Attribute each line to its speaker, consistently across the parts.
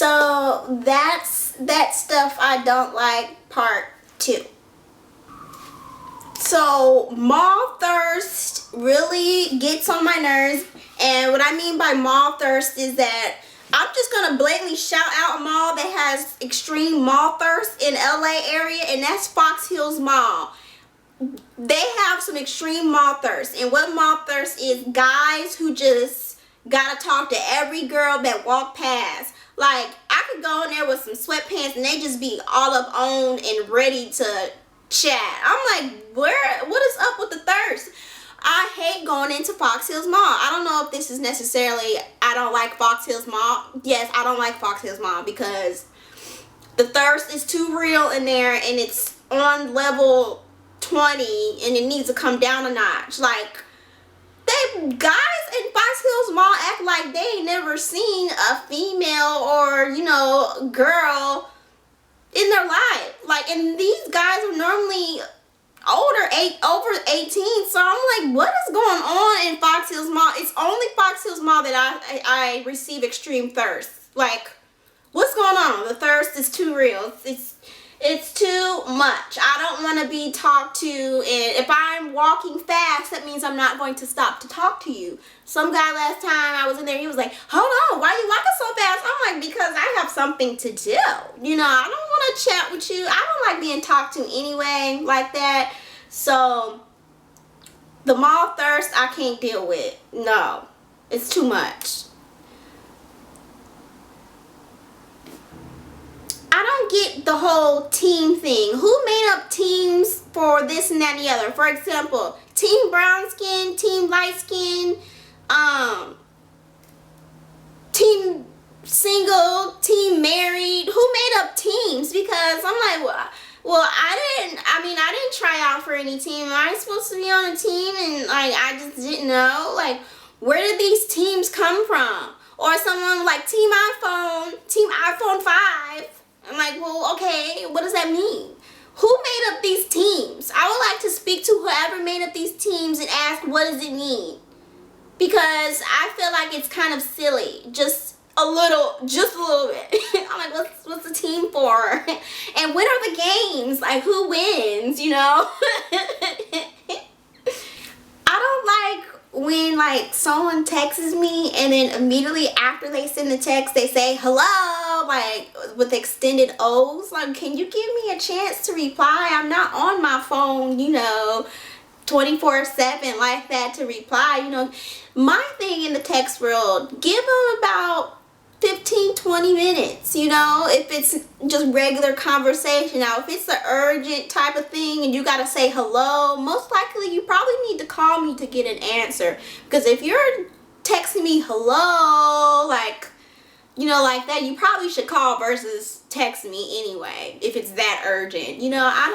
Speaker 1: So that's that stuff I don't like, part 2. So mall thirst really gets on my nerves, and what I mean by mall thirst is that I'm just gonna blatantly shout out a mall that has extreme mall thirst in LA area, and that's Fox Hills Mall. They have some extreme mall thirst, and what mall thirst is, guys who just gotta talk to every girl that walk past. Like, I could go in there with some sweatpants and they just be all up on and ready to chat. I'm like, what is up with the thirst? I hate going into Fox Hills Mall. I don't know if this is necessarily I don't like Fox Hills Mall. Yes, I don't like Fox Hills Mall because the thirst is too real in there, and it's on level 20 and it needs to come down a notch. Like, they guys in Fox Hills Mall act like they ain't never seen a female or, you know, girl in their life. Like, and these guys are normally over 18, so I'm like, what is going on in Fox Hills Mall? It's only Fox Hills Mall that I receive extreme thirst. Like, what's going on? The thirst is too real. It's too much. I don't want to be talked to, and if I'm walking fast, that means I'm not going to stop to talk to you. Some guy last time I was in there, he was like, hold on, why are you walking so fast? I'm like, because I have something to do. You know, I don't want to chat with you. I don't like being talked to anyway like that. So the mall thirst I can't deal with. No, it's too much. I don't get the whole team thing. Who made up teams for this and that and the other? For example, team brown skin, team light skin, team single, team married. Who made up teams? Because I'm like, well, I didn't try out for any team. Am I supposed to be on a team? And like, I just didn't know. Like, where did these teams come from? Or someone like team iPhone 5. I'm like, well, okay, what does that mean? Who made up these teams? I would like to speak to whoever made up these teams and ask, what does it mean? Because I feel like it's kind of silly. Just a little bit. I'm like, what's the team for? And when are the games? Like, who wins, you know? I don't like when, like, someone texts me and then immediately after they send the text, they say, hello, like, with extended O's. Like, can you give me a chance to reply? I'm not on my phone, you know, 24/7 like that to reply, you know. My thing in the text world, give them about 15-20 minutes, you know, if it's just regular conversation. Now, if it's an urgent type of thing and you gotta say hello, most likely you probably need to call me to get an answer. Because if you're texting me hello, like, you know, like that, you probably should call versus text me anyway if it's that urgent. You know, I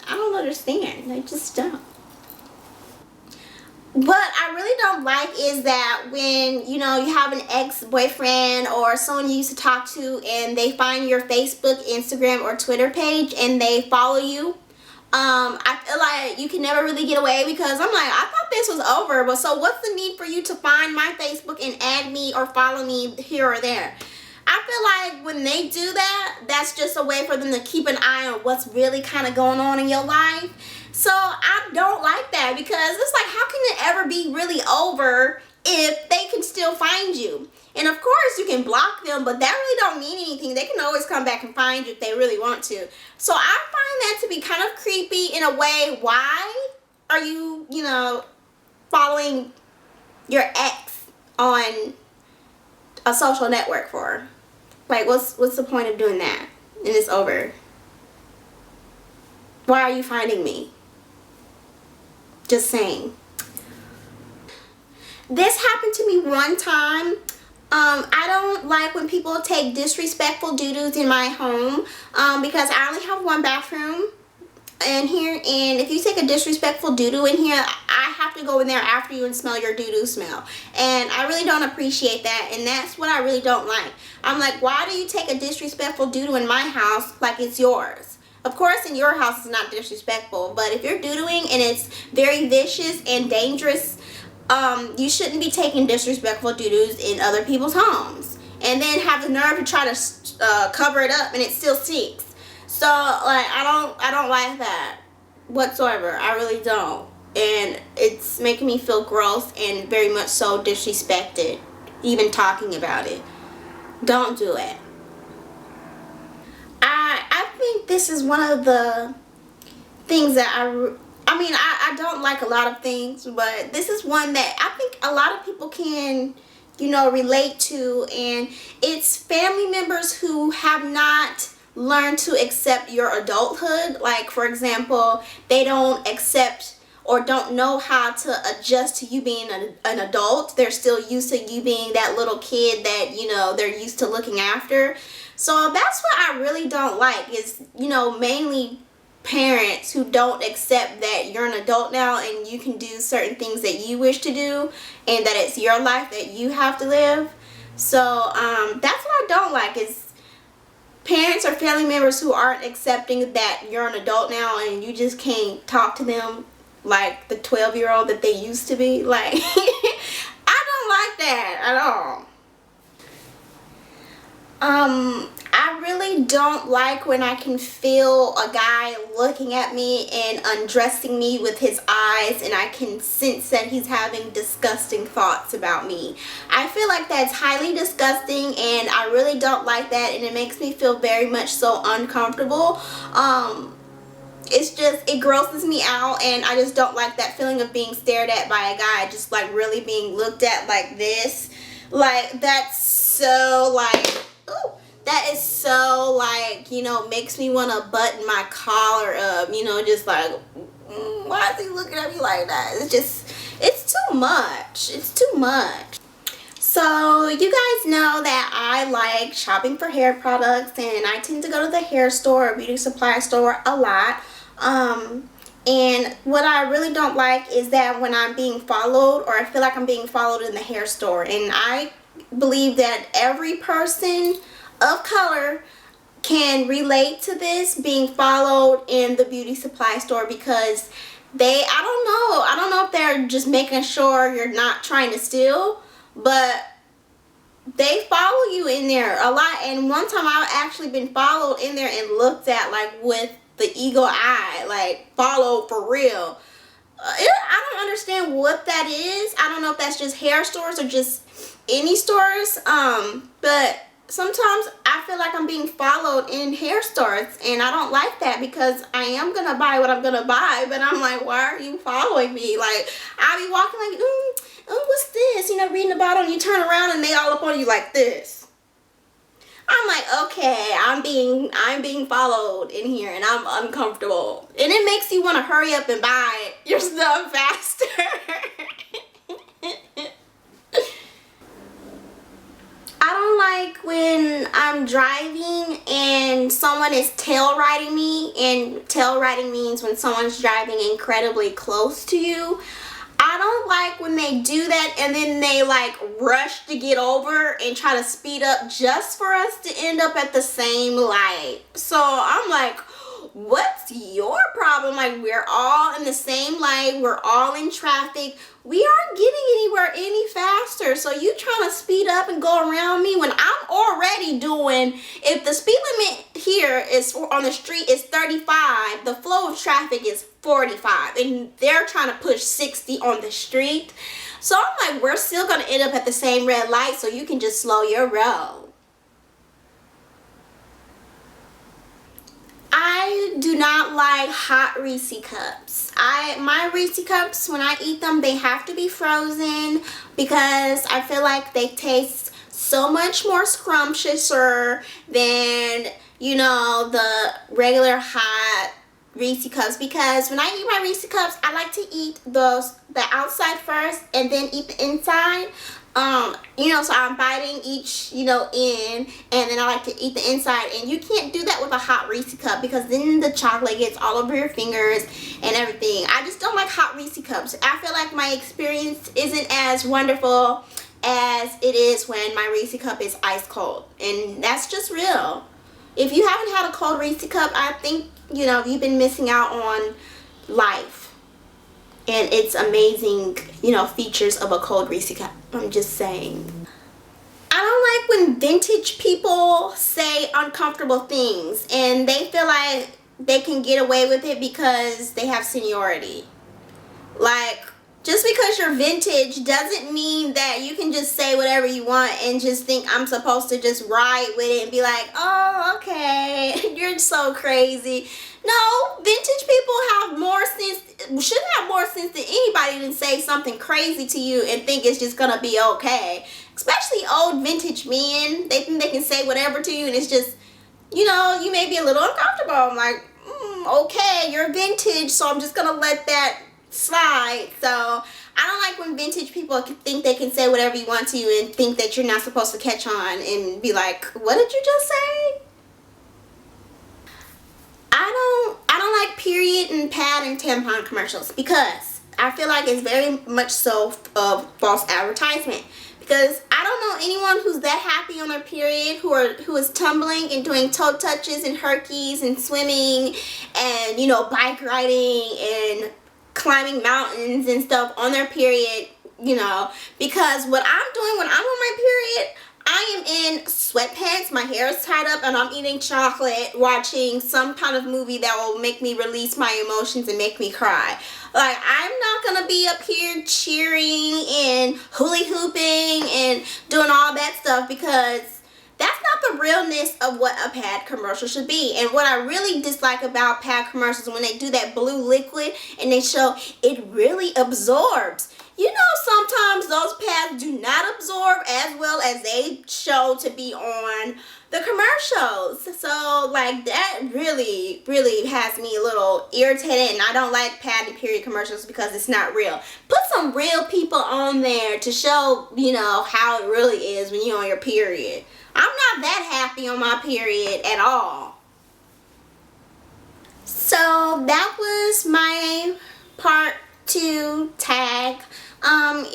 Speaker 1: don't understand. I just don't. What I really don't like is that when, you know, you have an ex-boyfriend or someone you used to talk to and they find your Facebook, Instagram, or Twitter page and they follow you. I feel like you can never really get away because I'm like, I thought this was over. But so what's the need for you to find my Facebook and add me or follow me here or there? I feel like when they do that, that's just a way for them to keep an eye on what's really kind of going on in your life. So I don't like that because it's like, how can it ever be really over if they can still find you? And of course you can block them, but that really don't mean anything. They can always come back and find you if they really want to. So I find that to be kind of creepy in a way. Why are you, you know, following your ex on a social network for? Like, what's the point of doing that? And it's over. Why are you finding me? Just saying. This happened to me one time. I don't like when people take disrespectful doo-doos in my home because I only have one bathroom in here, and if you take a disrespectful doo-doo in here, I have to go in there after you and smell your doo-doo smell, and I really don't appreciate that, and that's what I really don't like. I'm like, why do you take a disrespectful doo-doo in my house like it's yours? Of course, in your house it's not disrespectful, but if you're doo-dooing and it's very vicious and dangerous, you shouldn't be taking disrespectful doo-doos in other people's homes. and then have the nerve to try to cover it up and it still sticks. So like I don't like that whatsoever. I really don't. And it's making me feel gross and very much so disrespected even talking about it. Don't do it. I think this is one of the things that I mean, I don't like a lot of things, but this is one that I think a lot of people can, you know, relate to, and it's family members who have not learned to accept your adulthood. Like, for example, they don't accept or don't know how to adjust to you being an adult. They're still used to you being that little kid that, you know, they're used to looking after. So that's what I really don't like is, you know, mainly parents who don't accept that you're an adult now and you can do certain things that you wish to do and that it's your life that you have to live. So that's what I don't like is parents or family members who aren't accepting that you're an adult now and you just can't talk to them like the 12-year-old that they used to be. Like, I don't like that at all. I really don't like when I can feel a guy looking at me and undressing me with his eyes and I can sense that he's having disgusting thoughts about me. I feel like that's highly disgusting and I really don't like that, and it makes me feel very much so uncomfortable. It's just, it grosses me out, and I just don't like that feeling of being stared at by a guy, just like really being looked at like this. Like, that's so like, ooh, that is so like, you know, makes me want to button my collar up, you know, just like, why is he looking at me like that? It's just, it's too much. It's too much. So you guys know that I like shopping for hair products, and I tend to go to the hair store or beauty supply store a lot. And what I really don't like is that when I'm being followed, or I feel like I'm being followed in the hair store, and I believe that every person of color can relate to this, being followed in the beauty supply store, because I don't know if they're just making sure you're not trying to steal, but they follow you in there a lot. And one time I've actually been followed in there and looked at like with the eagle eye, like followed for real. I don't understand what that is. I don't know if that's just hair stores or just any stores, but sometimes I feel like I'm being followed in hair stores, and I don't like that because I am gonna buy what I'm gonna buy, but I'm like, why are you following me? Like, I'll be walking like, what's this? You know, reading about it, and you turn around and they all up on you like this. I'm like, okay, I'm being followed in here and I'm uncomfortable. And it makes you want to hurry up and buy your stuff faster. I don't like when I'm driving and someone is tail riding me, and tail riding means when someone's driving incredibly close to you. I don't like when they do that and then they like rush to get over and try to speed up just for us to end up at the same light. So I'm like, what's your problem? Like, we're all in the same light, we're all in traffic, we aren't getting anywhere any faster, so you trying to speed up and go around me when I'm already doing, if the speed limit here is on the street is 35, the flow of traffic is 45, and they're trying to push 60 on the street. So I'm like, we're still gonna end up at the same red light, so you can just slow your roll. I do not like hot Ricci cups. My Ricci cups, when I eat them, they have to be frozen because I feel like they taste so much more scrumptiouser than, you know, the regular hot Ricci cups. Because when I eat my Ricci cups, I like to eat the outside first and then eat the inside. You know, so I'm biting each, you know, in, and then I like to eat the inside, and you can't do that with a hot Ricci cup because then the chocolate gets all over your fingers and everything. I just don't like hot Ricci cups. I feel like my experience isn't as wonderful as it is when my Ricci cup is ice cold, and that's just real. If you haven't had a cold Ricci cup, I think, you know, you've been missing out on life and its amazing, you know, features of a cold Ricci cup. I'm just saying. I don't like when vintage people say uncomfortable things and they feel like they can get away with it because they have seniority. Like, just because you're vintage doesn't mean that you can just say whatever you want and just think I'm supposed to just ride with it and be like, oh, okay, you're so crazy. No, vintage people have more sense, should have more sense than anybody to say something crazy to you and think it's just gonna be okay. Especially old vintage men, they think they can say whatever to you and it's just, you know, you may be a little uncomfortable. I'm like, okay, you're vintage, so I'm just gonna let that slide. So I don't like when vintage people think they can say whatever you want to you and think that you're not supposed to catch on and be like, what did you just say? I don't like period and pad and tampon commercials because I feel like it's very much so false advertisement. Because I don't know anyone who's that happy on their period who is tumbling and doing toe touches and herkies and swimming and, you know, bike riding and climbing mountains and stuff on their period, you know. Because what I'm doing when I'm on my period, I am in sweatpants, my hair is tied up, and I'm eating chocolate, watching some kind of movie that will make me release my emotions and make me cry. Like, I'm not going to be up here cheering and hula hooping and doing all that stuff because that's not the realness of what a pad commercial should be. And what I really dislike about pad commercials when they do that blue liquid and they show it really absorbs. You know, sometimes those pads do not absorb as well as they show to be on the commercials. So, like, that really, really has me a little irritated, and I don't like pad and period commercials because it's not real. Put some real people on there to show, you know, how it really is when you're on your period. I'm not that happy on my period at all. So, that was my part 2 tag.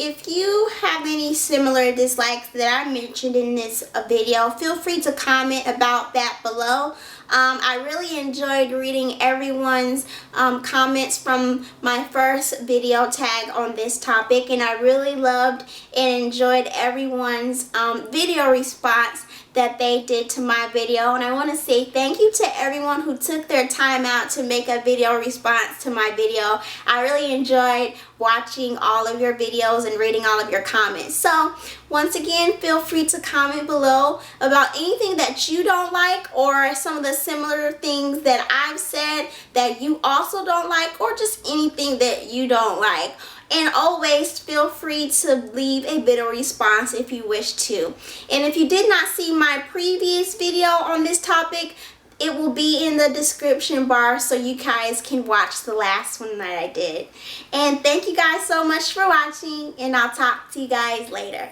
Speaker 1: If you have any similar dislikes that I mentioned in this video, feel free to comment about that below. I really enjoyed reading everyone's comments from my first video tag on this topic, and I really loved and enjoyed everyone's video response that they did to my video. And I want to say thank you to everyone who took their time out to make a video response to my video. I really enjoyed watching all of your videos and reading all of your comments. So once again, feel free to comment below about anything that you don't like or some of the similar things that I've said that you also don't like, or just anything that you don't like. And always feel free to leave a video response if you wish to. And if you did not see my previous video on this topic, it will be in the description bar so you guys can watch the last one that I did. And thank you guys so much for watching, and I'll talk to you guys later.